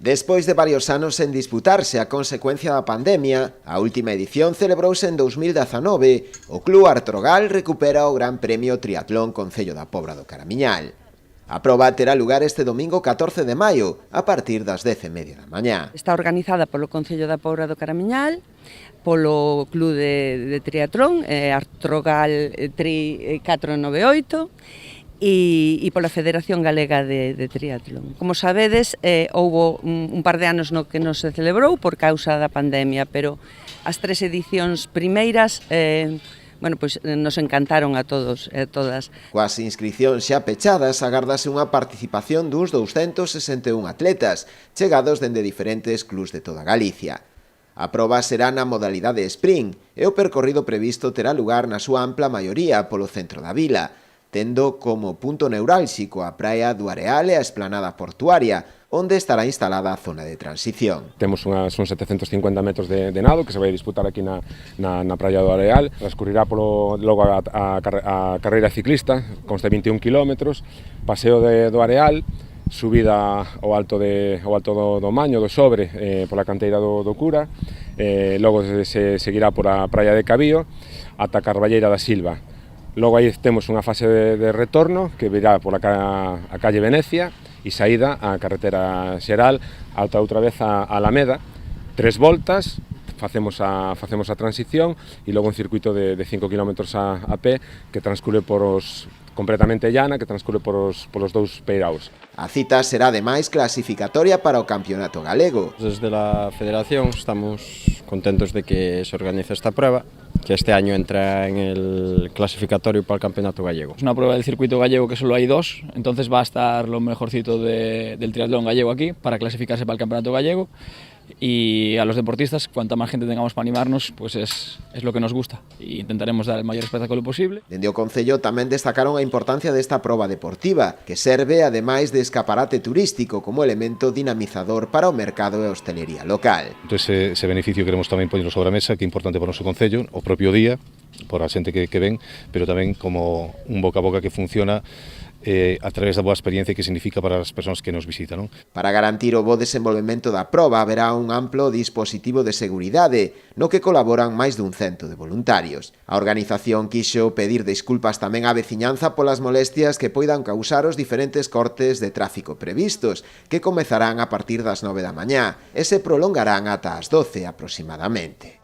Despois de varios anos sen disputarse a consecuencia da pandemia, a última edición celebrouse en 2019. O Club Artrogal recupera o Gran Premio Triatlón Concello da Pobra do Caramiñal. A proba terá lugar este domingo 14 de maio, a partir das 10:30 da mañá. Está organizada polo Concello da Pobra do Caramiñal, polo Club de Triatlón, Artrogal Tri 498, e pola Federación Galega de Triatlón. Como sabedes, houbo un par de anos no que non se celebrou por causa da pandemia, pero as 3 edicións primeiras nos encantaron a todos e a todas. Coas inscricións xa pechadas, agárdase unha participación duns 261 atletas, chegados dende diferentes clubs de toda Galicia. A proba será na modalidade sprint e o percorrido previsto terá lugar na súa ampla maioría polo centro da vila, tendo como punto neurálxico a praia do Areal e a esplanada portuaria, onde estará instalada a zona de transición. Temos uns 750 metros de nado que se vai disputar aquí na praia do Areal. Transcurrirá logo a carreira ciclista, consta de 21 km, paseo do Areal, subida ao alto do Maño, do Sobre, pola canteira do Cura, logo se seguirá por a praia de Cabío ata a Carballeira da Silva. Logo aí temos unha fase de retorno que virá pola a calle Venecia e saída á carretera xeral ata outra vez a Alameda. 3 voltas, facemos a transición e logo un circuito de 5 km a pé que transcurre completamente llana, que transcurre polos 2 peiraos. A cita será ademais clasificatoria para o Campeonato Galego. Desde la Federación estamos contentos de que se organice esta prueba, que este año entra en el clasificatorio para el Campeonato Gallego. Es una prueba del circuito gallego que solo hay 2, entonces va a estar lo mejorcito del triatlón gallego aquí para clasificarse para el Campeonato Gallego. Y a los deportistas, cuanta más gente tengamos para animarnos, pues es lo que nos gusta e intentaremos dar el mayor espectáculo posible. Dende o Concello tamén destacaron a importancia desta proba deportiva, que serve ademais de escaparate turístico como elemento dinamizador para o mercado e a hostelería local. Entón ese beneficio queremos tamén poñerlo sobre a mesa, que é importante para o noso Concello, o propio día, por a xente que ven, pero tamén como un boca a boca que funciona a través da boa experiencia que significa para as persoas que nos visitan. Para garantir o bo desenvolvemento da proba haberá un amplo dispositivo de seguridade no que colaboran máis dun 100 de voluntarios. A organización quixo pedir desculpas tamén á veciñanza polas molestias que poidan causar os diferentes cortes de tráfico previstos, que comezarán a partir das 9 da mañá e se prolongarán ata as 12 aproximadamente.